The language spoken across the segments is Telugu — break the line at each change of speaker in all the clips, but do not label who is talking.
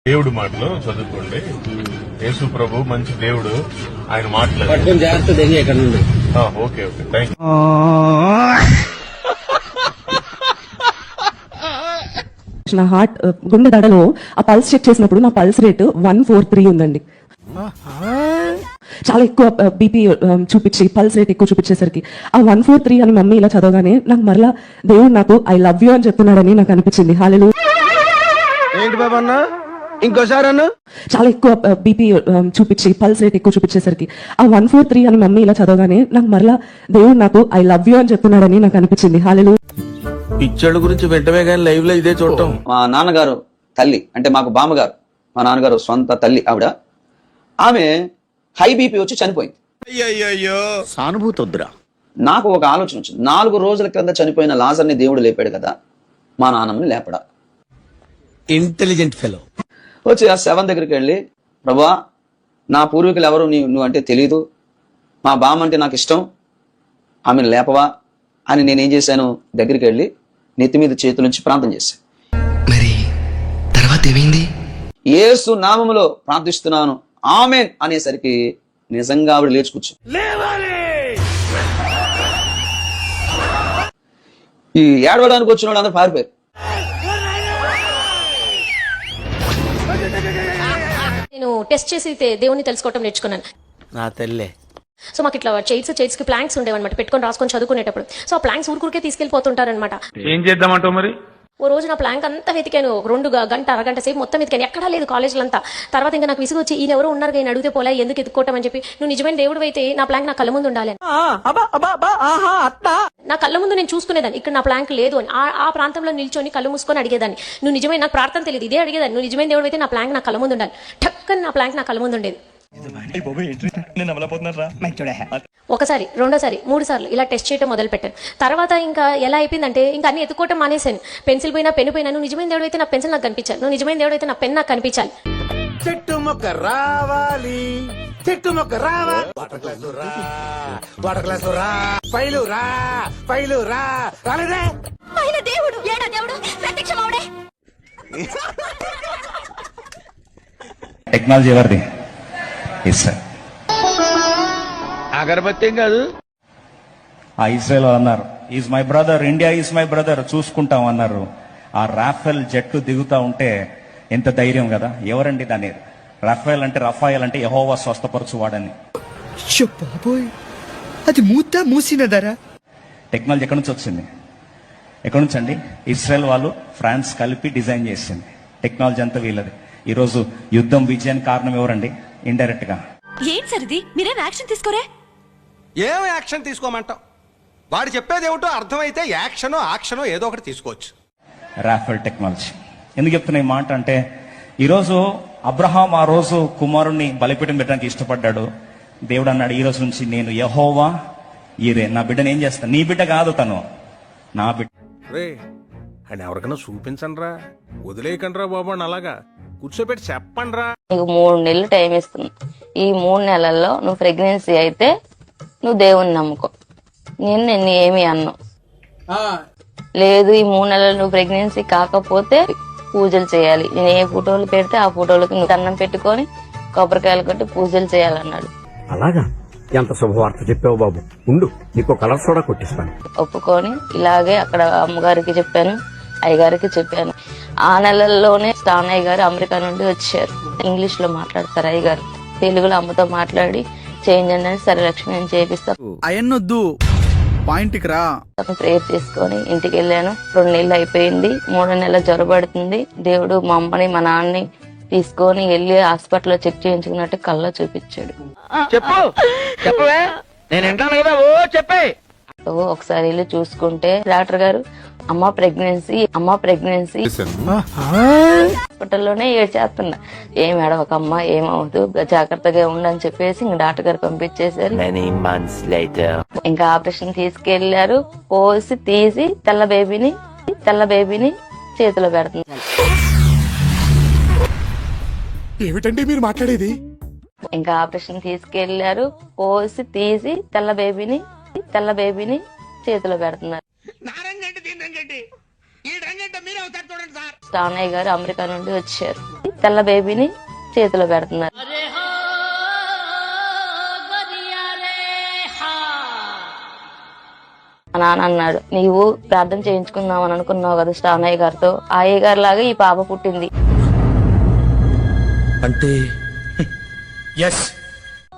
దేవుడి మాటలు చదువుకోండి. యేసు ప్రభు మంచి దేవుడు, ఆయన మాటలు. Okay okay, thank you.
నా హార్ట్ గుండె దడలో ఆ పల్స్ చెక్ చేసినప్పుడు నా పల్స్ రేట్ 143 ఉందండి. చాలా ఎక్కువ బీపీ చూపించి పల్స్ రేట్ ఎక్కువ చూపించేసరికి ఆ 143 అని మమ్మీ ఇలా చదవగానే నాకు మరలా దేవుడు నాకు ఐ లవ్ యూ అని చెప్తున్నాడని నాకు అనిపించింది. హల్లెలూయా.
ఇంకోసారి
చాలా ఎక్కువ బీపీ చూపించి పల్స్ రేట్ ఎక్కువ చూపించేసరికి ఆ 143 అని మమ్మీ ఇలా చదవగానే నాకు మరలా దేవుడు నాకు ఐ లవ్ యూ అని చెప్తున్నాడని నాకు అనిపించింది. హల్లెలూయా.
పిచ్చోళ్ళ గురించి వెంటనే కానీ లైవ్ లో ఇదే చూడటం.
మా నాన్నగారు తల్లి అంటే మాకు బామ్మగారు, మా నాన్నగారు సొంత తల్లి ఆవిడ, ఆమె హై బీపీ వచ్చి చనిపోయింది.
అయ్యో సానుభూతి వద్దురా.
నాకు ఒక ఆలోచన వచ్చింది. 4 రోజుల క్రింద చనిపోయిన లాజర్ని దేవుడు లేపాడు కదా, మా నాన్నమ్మని లేపడా.
ఇంటెలిజెంట్ ఫెలో
వచ్చి ఆ శవం దగ్గరికి వెళ్ళి, ప్రభా నా పూర్వీకులు ఎవరు నువ్వు అంటే తెలీదు, మా బామ్మ అంటే నాకు ఇష్టం, ఆమెను లేపవా అని నేనేం చేశాను, దగ్గరికి వెళ్ళి నెత్తి మీద చేతుల నుంచి ప్రార్థన చేశాను.
మరి తర్వాత ఏమైంది?
యేసు నామములో ప్రార్థిస్తున్నాను ఆమేన్ అనేసరికి నిజంగా ఆవిడ లేచి కూర్చుంది. ఈ ఏడవడానికి వచ్చిన వాళ్ళు అందరూ పారిపోయారు.
నేను టెస్ట్ చేసి దేవుని తెలుసుకోవటం నేర్చుకున్నాను.
నా తల్లే.
సో మాకు ఇట్లా చైర్స్ కి ప్లాంక్స్ ఉండేవన్నమాట, పెట్టుకొని రాసుకొని చదువుకునేటప్పుడు. సో ఆ ప్లాంక్స్ ఊరికే తీసుకెళ్లిపోతుంటారనమాట.
ఏం చేద్దామంటావు మరి?
ఓ రోజు నా ప్లాంక్ అంతా వెతికాను, 2 గంట అరగంట సేపు మొత్తం వెతికాను, ఎక్కడా లేదు కాలేజీలో అంతా. తర్వాత ఇంకా నాకు విసుగు వచ్చి, ఈయన ఎవరో ఉన్నారు నేను అడిగితే పోలే, ఎందుకు ఎత్తుకోవటం అని చెప్పి, నువ్వు నిజమైన దేవుడు అయితే నా ప్లాంక్ నా కళ్ళ ముందు ఉండాలి, నా కళ్ళ ముందు నేను చూసుకునేదాన్ని, ఇక్కడ నా ప్లాంక్ లేదు అని. ఆ ప్రాంతంలో నిల్చొని కళ్ళు మూసుకొని అడిగేదాన్ని, నువ్వు నిజమైన, నాకు ప్రార్థన తెలియదు, ఇదే అడిగేదాన్ని, నువ్వు నిజమైన దేవుడు అయితే నా ప్లాంక్ నా కళ్ళ ముందు ఉండాలి. టక్కని నా ప్లాంక్ నా కళ్ళ ముందు ఉండేది. ఒకసారి, రెండోసారి, 3 సార్లు ఇలా టెస్ట్ చేయడం మొదలు పెట్టాను. తర్వాత ఇంకా ఎలా అయిపోయిందంటే ఇంకా అన్ని ఎత్తుకోవటం మానేశాను. పెన్సిల్ పోయినా, పెన్ను పోయినా, నువ్వు నిజమైన దేవుడు అయితే నా పెన్సిల్ నాకు కనిపించాలి, నువ్వు నిజమైన దేవుడు అయితే నా పెన్ నాకు కనిపించాలి.
చెట్టు మొక్క రావాలి, చెట్టు మొక్క రావాలి, ఫైలు రా రాలేదే.
దేవుడు ఏడా దేవుడు ప్రత్యక్షమవుడే.
టెక్నాలజీ ఎవరిది? ఇస్రాయల్.
అగరబత్తి ఏం కాదు.
ఆ ఇజ్రాయల్ అన్నారు, is my brother, India is my brother, చూసుకుంటాం అన్నారు. ఆ రాఫెల్ జట్టు దిగుతా ఉంటే ఎంత ధైర్యం కదా. ఎవరండి దాన్ని? రఫాయల్ అంటే యెహోవా స్వస్థపరచువాడని.
బాబోయ్, అది మూసినదరా.
టెక్నాలజీ ఎక్కడి నుంచి వచ్చింది? ఎక్కడి నుంచి అండి? ఇజ్రాయెల్ వాళ్ళు, ఫ్రాన్స్ కలిపి డిజైన్ చేసింది. టెక్నాలజీ అంతా వీళ్ళది. ఈరోజు యుద్ధం విజయానికి కారణం ఎవరండి? ఇండైరెక్ట్ గా.
ఏం సరిది, మీరేం యాక్షన్ తీసుకోరే?
ఏం యాక్షన్ తీసుకోమంటావు? వాడు చెప్పేది ఏమిటో అర్థమైతే యాక్షనో ఏదో ఒకటి తీసుకోవచ్చు.
Rafale technology. ఎందుకు చెప్తున్నా ఈ మాట అంటే, ఈరోజు అబ్రహాం ఆ రోజు కుమారుణ్ణి బలిపీఠం పెట్టడానికి ఇష్టపడ్డాడు. దేవుడు అన్నాడు, ఈ రోజు నుంచి నేను యెహోవా ఈరే, నా బిడ్డను ఏం చేస్తాను, నీ బిడ్డ కాదు తను, నా బిడ్డ.
అని ఎవరికైనా చూపించండి రా, వదిలేయకండి రా బాబు అని అలాగా కూర్చోబెట్టి చెప్పండి రా.
నీకు 3 నెలలు టైం ఇస్తుంది. ఈ 3 నెలల్లో నువ్వు ప్రెగ్నెన్సీ అయితే నువ్వు దేవుని నమ్ముకో, నిన్ను ఏమి అన్నావు. లేదు, ఈ 3 నెలలు నువ్వు ప్రెగ్నెన్సీ కాకపోతే పూజలు చేయాలి. నేను ఏ ఫోటోలు పెడితే ఆ ఫోటోలకి నువ్వు దండం పెట్టుకొని కొబ్బరికాయలు కొట్టి పూజలు చేయాలన్నాడు.
అలాగా? ఎంత శుభవార్త చెప్పావు బాబు, ఉండు నీకు కలర్ సోడా కొట్టిస్తాను.
ఒప్పుకొని ఇలాగే అక్కడ అమ్మగారికి చెప్పాను, అయ్యగారికి చెప్పాను. ఆ నెలల్లోనే స్టానయ్య గారు అమెరికా నుండి వచ్చారు. ఇంగ్లీష్ లో మాట్లాడతారు అయ్యగారు, తెలుగులో అమ్మతో మాట్లాడి చేంజ్ అని, సరే లక్ష్మి నేను చేపిస్తాను
అయన్నొద్దు, పాయింట్కి రా.
ప్రేయర్ చేసుకొని ఇంటికి వెళ్ళాను. 2 నెలలు అయిపోయింది. 3వ నెల జ్వరపడుతుంది. దేవుడు మా అమ్మని మా నాన్నని తీసుకొని వెళ్ళి హాస్పిటల్లో చెక్ చేయించుకున్నట్టు కళ్ళ చూపించాడు. ఒకసారి వెళ్ళి చూసుకుంటే డాక్టర్ గారు అమ్మ ప్రెగ్నెన్సీ హాస్పిటల్లోనే ఏడ్చేస్తున్నా. ఏం ఏడవకమ్మ, ఏమవుతూ జాగ్రత్తగా ఉండని చెప్పేసి ఇంకా డాక్టర్ గారు పంపించేశారు. ఇంకా ఆపరేషన్ తీసుకెళ్లారు. పోసి తీసి తెల్ల బేబీని చేతిలో పెడుతుంది.
ఏమిటండి మీరు మాట్లాడేది?
ఇంకా ఆపరేషన్ తీసుకెళ్లారు. పోసి తీసి తెల్ల బేబీని చేతిలో పెడుతున్నారు. స్టానయ్య గారు అమెరికా నుండి వచ్చారు. తెల్ల బేబీని చేతిలో పెడుతున్నారు. మా నాన్న అన్నాడు, నీవు ప్రార్థన చేయించుకుందాం అని అనుకున్నావు కదా స్టానయ్య గారితో, ఆ అయ్య గారి లాగా ఈ పాప పుట్టింది.
అంటే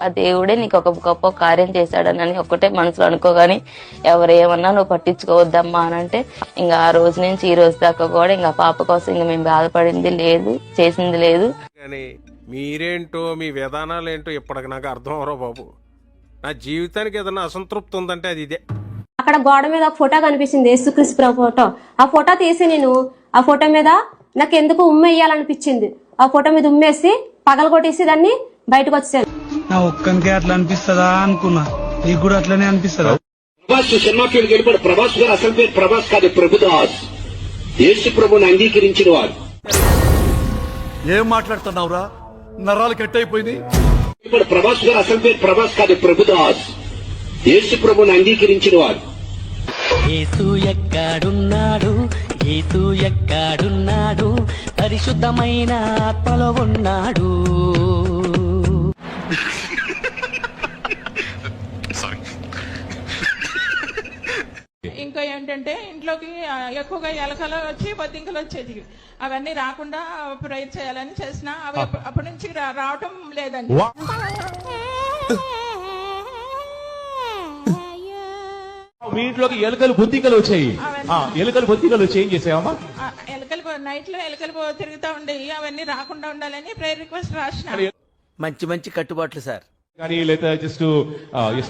ఆ దేవుడే నీకు ఒక గొప్ప కార్యం చేశాడనని ఒక్కటే మనసులో అనుకోగాని ఎవరు ఏమన్నా నువ్వు పట్టించుకోవద్దమ్మా అని అంటే, ఇంకా ఆ రోజు నుంచి ఈ రోజు దాకా కూడా ఇంకా పాప కోసం ఇంకా మేము బాధపడింది లేదు, చేసింది లేదు.
కానీ మీరేంటో మీ విధానాలు ఏంటో ఇప్పటికి నాకు అర్థం అవరో బాబు. నా జీవితానికి ఏదైనా అసంతృప్తి ఉందంటే అది ఇదే.
అక్కడ గోడ మీద ఒక ఫోటో కనిపించింది, యేసుక్రీస్తు ప్రభు ఫోటో. ఆ ఫోటో తీసి నేను ఆ ఫోటో మీద నాకు ఎందుకు ఉమ్మేయాలనిపించింది. ఆ ఫోటో మీద ఉమ్మేసి పగలగొట్టేసి దాన్ని బయటకు వచ్చాను.
నా ఒక్కనికే అట్లా అనిపిస్తుందా అనుకున్నా, నీకు కూడా అట్లనే అనిపిస్తుందా?
సినిమా ఫీల్డ్కి వెళ్ళిపోయాడు. ప్రభాస్ గారు అసలు పేరు ప్రభాస్ కాదు, ప్రభుదాస్. యేసు ప్రభుని అంగీకరించిన వారు.
ఏం మాట్లాడుతున్నావురా, నరాలు కట్ అయిపోయింది.
ప్రభాస్ గారు అసలు పేరు ప్రభాస్ కాదు, ప్రభుదాస్. యేసు ప్రభుని అంగీకరించిన వారు.
యేసు ఎక్కడున్నాడు, యేసు ఎక్కడున్నాడు, పరిశుద్ధమైన ఆత్మలో ఉన్నాడు.
ఇంకా ఏంటంటే ఇంట్లోకి ఎక్కువగా ఎలకలు వచ్చి బొద్దింకలు వచ్చేది, అవన్నీ రాకుండా ప్రేయర్ చేయాలని చేసిన అవి అప్పటి నుంచి రావటం లేదండి.
మీ ఇంట్లోకి ఎలుకలు బొద్దింకలు వచ్చాయి, ఎలుకలు బొద్దింకలు వచ్చి ఏం చేసావమ్మా?
ఎలకలు నైట్ లో ఎలకలు తిరుగుతూ ఉండేవి, అవన్నీ రాకుండా ఉండాలని ప్రేయర్ రిక్వెస్ట్ రాసిన.
మంచి మంచి కట్టుబాట్లు సార్.
కానీ లేదా జస్ట్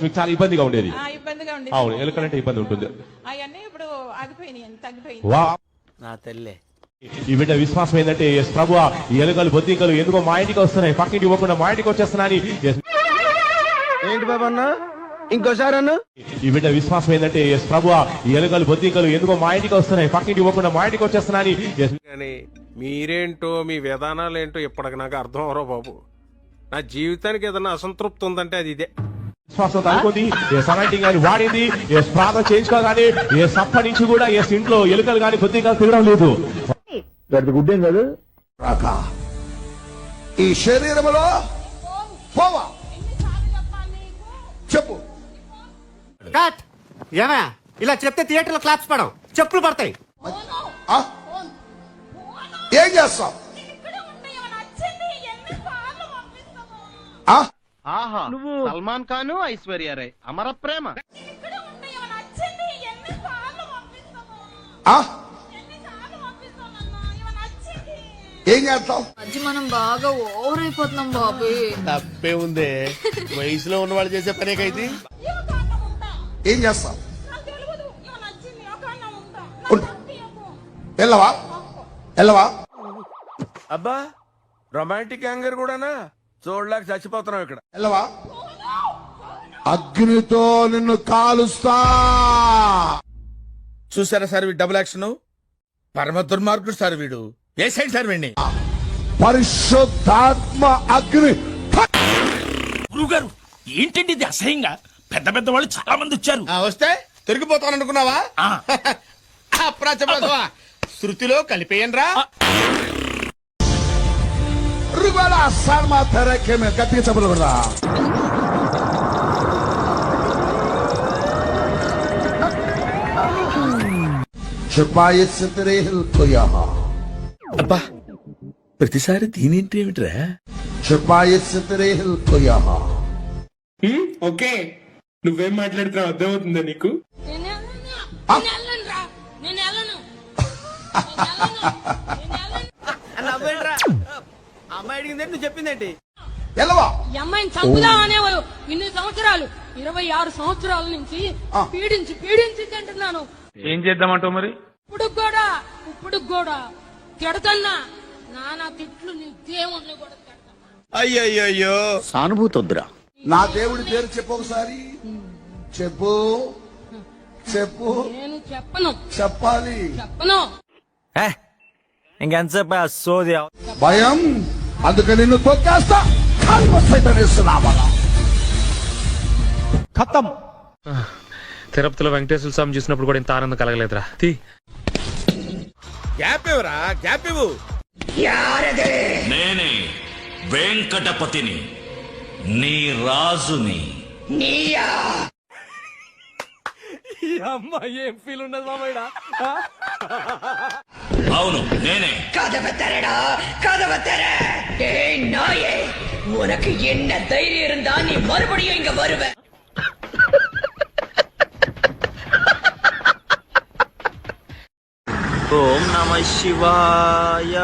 మీకు చాలా ఇబ్బందిగా ఉండేది.
ఇబ్బందిగా ఉండేది.
అవును, ఎలుకలంటే ఇబ్బంది ఉంటుంది.
అవన్నీ ఇప్పుడు ఆగిపోయినాయి, తగ్గిపోయింది.
వా,
నా తల్లే.
ఈ బిడ్డ విశ్వాసం ఏంటంటే, ఎస్ ప్రభువా, ఈ ఎలుకలు బొద్దింకలు ఎందుకో మా ఇంటికి వస్తున్నాయి, పక్కింటి ఇవ్వకుండా మా ఇంటికి వచ్చేస్తున్నాయి.
ఏంటి బాబా అన్న, ఇంకోసారి అన్న.
ఈ బిడ్డ విశ్వాసం ఏంటంటే, ఎస్ ప్రభువా, ఈ ఎలుకలు బొద్దింకలు ఎందుకో మా ఇంటికి వస్తున్నాయి, పక్కింటి ఇవ్వకుండా మా ఇంటికి వచ్చేస్తున్నాయి.
కానీ మీరేంటో మీ విధానాలు ఏంటో ఇప్పటికి నాకు అర్థం అవరో బాబు. నా జీవితానికి ఏదైనా అసంతృప్తి ఉందంటే అది ఇదే.
విశ్వాసం అనుకుంది, సమయంటింగ్ కానీ వాడింది, ప్రార్థన చేయించుకోగానే సప్ప నుంచి కూడా ఇంట్లో ఎలుకలు కానీ బొద్దింకలు తిరగడం లేదు. గుడ్డేం కాదు.
ఈ శరీరంలో పోవా చెప్పు.
ఏమా ఇలా చెప్తే థియేటర్ లో క్లాప్స్ పడవు, చెప్పులు పడతాయి.
ఏం చేస్తావు?
నువ్వు సల్మాన్ ఖాన్, ఐశ్వర్య రాయ్, అమర ప్రేమ.
ఏం చేస్తావు?
మనం బాగా ఓవర్ అయిపోతున్నాం బాబు.
తప్పే ఉందే, వయసులో ఉన్న వాళ్ళు చేసే పనేకైతే.
ఏం చేస్తావు? వెళ్ళవా వెళ్ళవా?
అబ్బా, రొమాంటిక్ యాంగర్ కూడానా? చూడలేక చచ్చిపోతున్నావు ఇక్కడ.
వెళ్ళవా? అగ్నితో నిన్ను కాలుస్తా.
చూసారా సార్ వీడు డబుల్ యాక్షన్, పరమ దుర్మార్గుడు సార్ వీడు. ఏ సైడ్ సార్ వీడిని?
పరిశుద్ధాత్మ అగ్ని.
గురుగారు ఏంటండి ఇది అసహ్యంగా? పెద్ద పెద్ద వాళ్ళు చాలా మంది వచ్చారు.
వస్తే తిరిగిపోతాననుకున్నావా? అప్రాచపడతావా? శృతిలో కలిపేయనరా.
గట్టిగా చెప్పలు కూడా.
అబ్బా, ప్రతిసారి దీనేంటి ఏమిట్రా?
ఓకే, నువ్వేం మాట్లాడుతున్నావు అర్థమవుతుందా నీకు?
అమ్మాయి అడిగింది నువ్వు చెప్పిందేంటి?
ఈ అమ్మాయిని చంపుదా అనేవారు ఇన్ని సంవత్సరాలు, 26 సంవత్సరాల నుంచి పీడించి పీడించి తింటున్నాను.
ఏం చేద్దామంటావు మరి?
ఇప్పుడు కూడా తిడతన్నా, నానా తిట్లు నీ దేవుణ్ణి కూడా తిడతన్నా.
అయ్యయ్యో,
సానుభూతి వద్దురా.
నా దేవుడి పేరు చెప్పు ఒకసారి. చెప్పు చెప్పు.
నేను చెప్పను.
చెప్పాలి.
చెప్పను.
ఇంకెంతసేపు సోది?
భయం, అందుకే నిన్ను తొక్కేస్తా.
ఖతం. తిరుపతిలో వెంకటేశ్వర స్వామి చూసినప్పుడు కూడా ఇంత ఆనందం కలగలేదురా.
గ్యాప్ ఇవ్వరా, గ్యాప్ ఇవ్వు.
నే వెంకటపతిని, నీ రాజుని.
ఈ అమ్మాయి ఏం ఫీల్ ఉన్నది మామయ్య?
అవును, నేనే.
உனக்கு என்ன தைரியம் இருந்தா நீ மறுபடியும் இங்க வருவ?
ఓం నమ శివాయ,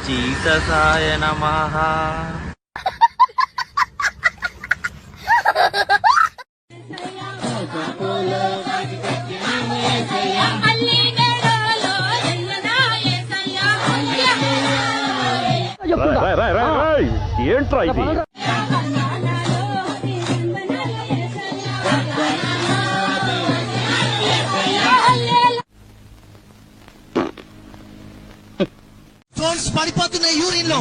జీససాయ నమః.
ఏంట్రా ఇది?
స్టోన్స్ పడిపోతున్నాయి యూరిన్ లో.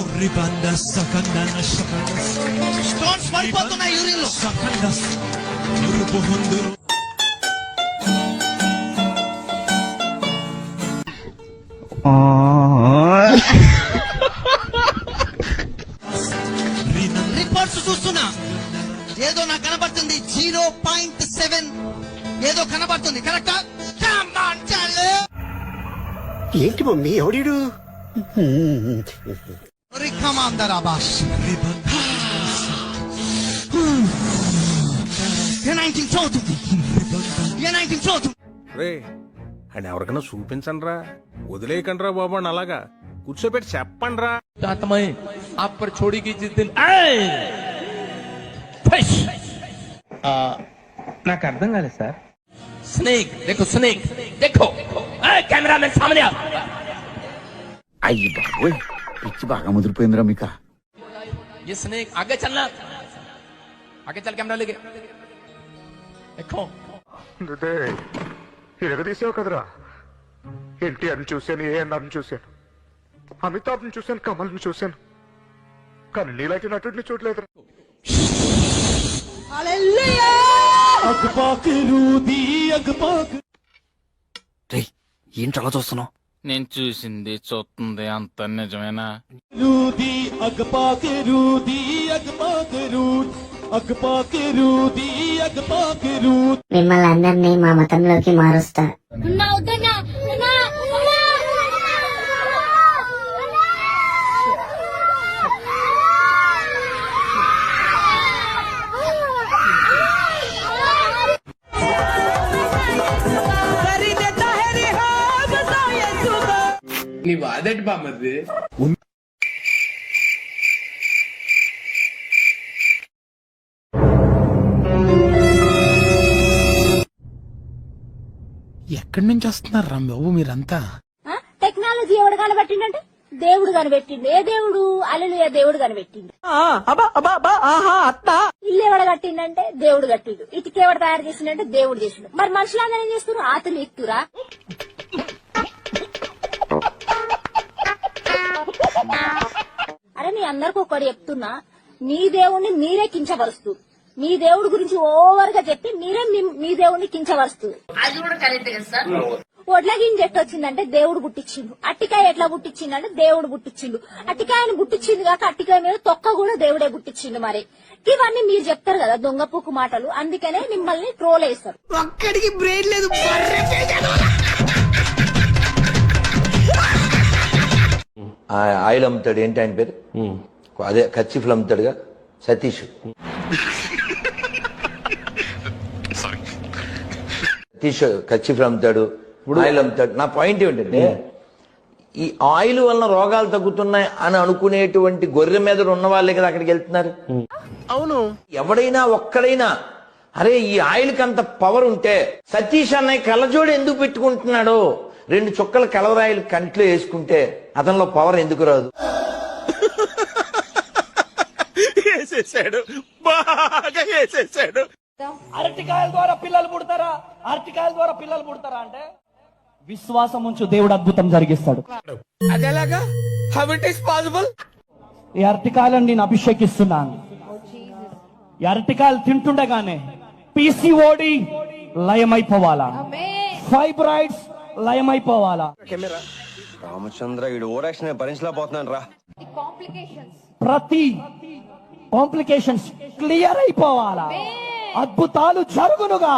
స్టోన్స్ పడిపోతున్నాయి యూరిన్ లో. రిపోర్ట్స్ చూస్తున్నా, ఏదో నాకు కనబడుతుంది 0.7 ఏదో కనబడుతుంది. కరెక్టా?
ఏంటి మమ్మీ ఎవడీడు?
రే, అని ఎవరికైనా చూపించండి రా, వదిలేయకండి రా బాబు అని అలాగా కూర్చోబెట్టి చెప్పండి రా.
నాకు అర్థం కాలేదు సార్.
స్నేక్ देखो, స్నేక్ देखो, కెమెరామెన్ సామనే.
అయ్యి బాబోయ్, పిచ్చి బాగా ముదిరిపోయిందిరా మీకా.
ये स्नेक आगे चलना, आगे चल कैमरा लेके देखो.
ఎరగదీసావు కదరా. ఎన్టీఆర్ని చూశాను, ఏఎన్ఆర్ని చూశాను, అమితాబ్ని చూశాను, కమల్ని చూశాను, కానీ నీలాంటి నటుడిని చూడలేదురా.
ఏంటి అలా చూస్తున్నావు?
నేను చూసింది చూస్తుంది అంత నిజమేనా?
మిమ్మల్ని అందరినీ మా మతంలోకి మారుస్తా.
నీ వాదటి బామ్మది. ఎక్కడి నుంచి వస్తున్నారు రా బాబు మీరంతా?
టెక్నాలజీ ఎవడు కనిపెట్టిండంటే దేవుడు కనిపెట్టిండు. ఏ దేవుడు? అల్లెలుయా దేవుడు కనిపెట్టిండు. ఇల్లు ఎవడ కట్టిండంటే దేవుడు కట్టిండు. ఇటుక ఎవడు తయారు చేసిండంటే దేవుడు చేసిండు. మరి మనుషులందరూ ఏం చేస్తున్నారు? ఆతులు ఎక్కుతురా? అరే, మీ అందరికి ఒకటి చెప్తున్నా, మీ దేవుణ్ణి మీరే కించపరుస్తూ, మీ దేవుడి గురించి ఓవర్ గా చెప్పి మీరే మీ దేవుణ్ణి కించపరుస్తూ. ఒడ్ల గింజ ఎట్లా వచ్చిందంటే దేవుడు పుట్టించిండు. అట్టికాయ ఎట్లా పుట్టించిందంటే దేవుడు పుట్టించిండు. అట్టికాయను పుట్టించింది కాక అట్టికాయ మీద తొక్క కూడా దేవుడే పుట్టించిండు. మరి ఇవన్నీ మీరు చెప్తారు కదా దొంగ పూకు మాటలు, అందుకనే మిమ్మల్ని ట్రోల్ వేస్తారు.
ఒక్కడికి బ్రెయిన్ లేదు.
ఆయిల్ అమ్ముతాడు, ఏంటి ఆయన పేరు? అదే కచ్చిఫ్లు అమ్ముతాడుగా, సతీష్. సతీష్ కచ్చిఫ్లు అమ్ముతాడు, ఆయిల్ అమ్ముతాడు. నా పాయింట్ ఏమిటంటే, ఈ ఆయిల్ వలన రోగాలు తగ్గుతున్నాయి అని అనుకునేటువంటి గొర్రె మీద ఉన్న వాళ్ళే కదా అక్కడికి వెళ్తున్నారు. అవును, ఎవడైనా ఒక్కడైనా అరే ఈ ఆయిల్ కి అంత పవర్ ఉంటే సతీష్ అన్నయ్య కళ్ళజోడు ఎందుకు పెట్టుకుంటున్నాడు? 2 చుక్కల కలవరాయిలు కంట్లో వేసుకుంటే అతనిలో పవర్ ఎందుకు రాదు?
వేసేసాడు, బాగా వేసేసాడు.
అరటికాయల ద్వారా పిల్లలు పుడతారా? అరటికాయల ద్వారా పిల్లలు పుడతారా అంటే విశ్వాసం ఉంచు, దేవుడు అద్భుతం జరిగిస్తాడు.
అదేలాగా? How it is possible?
ఈ అరటికాయలను నేను అభిషేకిస్తున్నాను. ఈ అరటికాయలు తింటుండగానే పిసిఓడి లయమైపోవాలా, ఫైబ్రాయిడ్స్ లయమైపోవాలా.
రామచంద్ర, ఈ ఓవరాక్షన్ భరించలేకపోతున్నాను రా.
ప్రతి కాంప్లికేషన్స్ క్లియర్ అయిపోవాలా, అద్భుతాలు జరుగునుగా,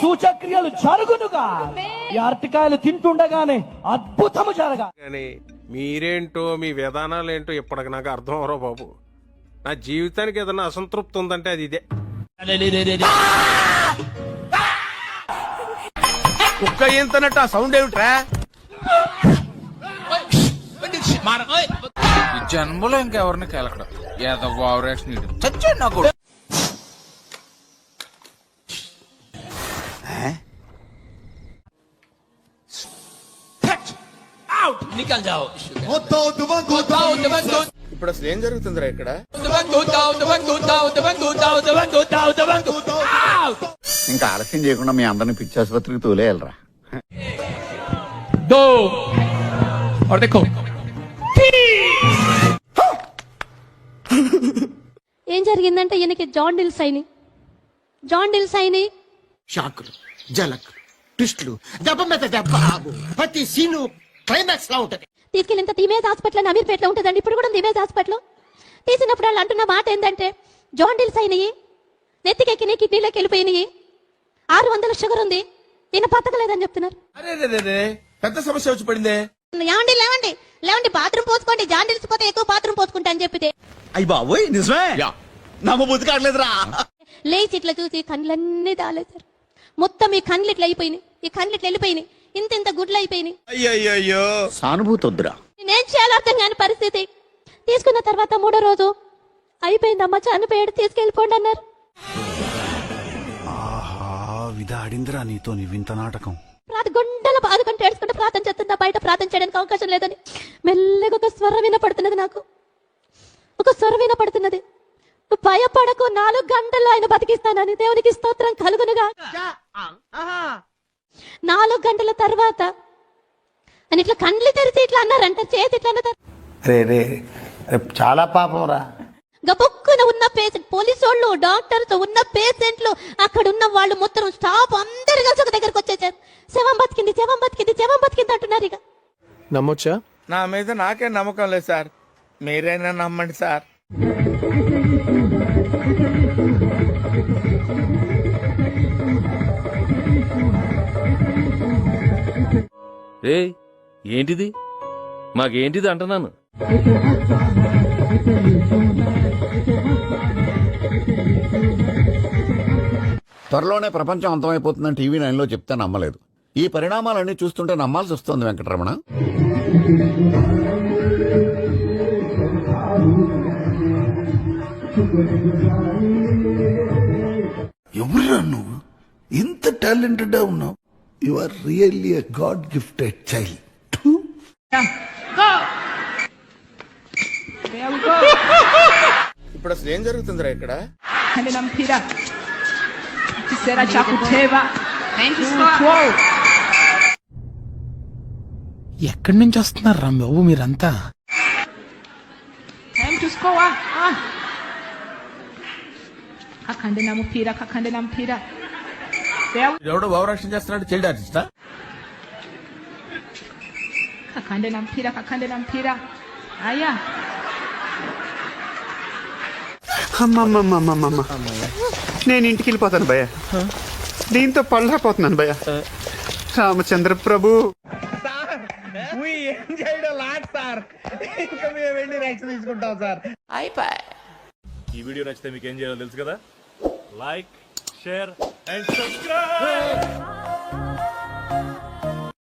సూచక్రియలు జరుగునుగా, ఈ అరటికాయలు తింటుండగానే అద్భుతము జరగా.
కానీ మీరేంటో మీ విధానాలు ఏంటో ఇప్పటికి నాకు అర్థం అవరో బాబు. నా జీవితానికి ఏదైనా అసంతృప్తి ఉందంటే అది ఇదే.
కుక్క ఏంతనట్టు ఆ సౌండ్ ఏమిట్రా? ఈ జన్మలో ఇంకెవరిని కేలకడం ఏదో వావరేషన్ చచ్చాడు నాకు.
ఇప్పుడు అసలు ఏం జరుగుతుందిరా ఇక్కడ?
ఇంకా ఆలస్యం చేయకుండా మీ అందరిని పిచ్చి ఆసుపత్రికి తోలేయాలరా.
ఏం జరిగిందంటే ఈయనకి జాండిల్స్ అయినాయి.
షాకులు, జలక్, ట్విస్టులు, దెబ్బ మీద దెబ్బ, ప్రతి సీను క్లైమాక్స్ లా ఉంటది.
తీసుకెళ్ళిన ఇమేజ్ హాస్పిటల్ అమీర్పేటలో ఉంటుందండి. ఇప్పుడు కూడా ఉంది ఇమేజ్ హాస్పిటల్. తీసినప్పుడు వాళ్ళు అంటున్న మాట ఏంటంటే జాండిల్స్ అయినాయి, నెత్తికెక్కినాయి, కిడ్నీలోకి వెళ్ళిపోయినాయి, 600 షుగర్ ఉంది, ఈయన బతకలేదని చెప్తున్నారు.
పెద్ద సమస్య వచ్చి పడిందే.
లేవండి బాత్రూమ్ పోసుకోండి, జాండిల్స్ పోతే ఎక్కువ బాత్రూమ్ పోసుకుంటా అని చెప్పితే
అయ్యి బాబోయ్ నిజమే నమ్మ బుద్ధి కావట్లేదురా.
లేచి ఇట్లా చూసి కళ్ళన్నీ దాలేశారు. మొత్తం ఈ కళ్ళు ఇట్లా అయిపోయినాయి, ఈ కళ్ళు ఇట్లా వెళ్ళిపోయినాయి, ఇంత గుడ్లు అయిపోయినాయి.
అయ్యో
సానుభూతి వద్దురా.
నేనేం చేయాలో అర్థం కాని పరిస్థితి. తీసుకున్న తర్వాత 3వ రోజు అయిపోయిందమ్మా, చనిపోయాడు, తీసుకెళ్ళిపోండి అన్నారు.
విధాడిందిరా నీతో నీ వింత నాటకం.
గుండెల బాదుకుంటే ఏడుచుకుంటే ప్రార్థన చేస్తుందా, బయట ప్రార్థన చేయడానికి అవకాశం లేదని. మెల్లగా ఒక స్వరం వినపడుతున్నది, నాకు ఒక స్వరం వినపడుతున్నది, నువ్వు భయపడకు, 4 గంటల్లో ఆయన బతికిస్తానని. దేవునికి స్తోత్రం కలుగునుగా. 4 గంటల తర్వాత అని ఇట్లా కండ్లు తెరిచి ఇట్లా అన్నారంట, చేతి ఇట్లా అన్నారు.
చాలా పాపం రా.
గబుక్కున ఉన్న పేషెంట్, పోలీసు వాళ్ళు, డాక్టర్స్, ఉన్న పేషెంట్లు, అక్కడ ఉన్న వాళ్ళు మొత్తం స్టాఫ్ అందరు కలిసి ఒక దగ్గరకు వచ్చేసారు. శవం బతికింది అంటున్నారు. ఇక
నమ్మొచ్చా?
నా మీద నాకే నమ్మకం లేదు సార్, మీరైనా నమ్మండి సార్.
ఏంటిది మాకేంటిది అంటున్నాను.
త్వరలోనే ప్రపంచం అంతమైపోతుందని టీవీ 9లో చెప్తే నమ్మలేదు. ఈ పరిణామాలన్నీ చూస్తుంటే నమ్మాల్సి వస్తుంది వెంకటరమణ.
ఎవరురా నువ్వు? ఇంత టాలెంటెడ్ ఉన్నావు. You are really a god gifted child.
ఇప్పుడు అసలు ఏం జరుగుతుందిరా ఇక్కడ?
ఎక్కడి నుంచి వస్తున్నారా బాబు మీరంతా? ఎవడో భావరక్షణ చేస్తున్నాడు, చైల్డ్ ఆర్టిస్టా?
నేను ఇంటికి వెళ్ళిపోతాను భయ్య, దీంతో పళ్ళపోతున్నాను భయ్య. రామచంద్ర ప్రభు
ఏం చేయడం లాట్ సార్, ఇంకా మేము వెళ్ళి రైట్స్ తీసుకుంటాం సార్.
ఈ వీడియో నచ్చితే మీకు ఏం చేయాలో తెలుసు కదా. Like, share and subscribe.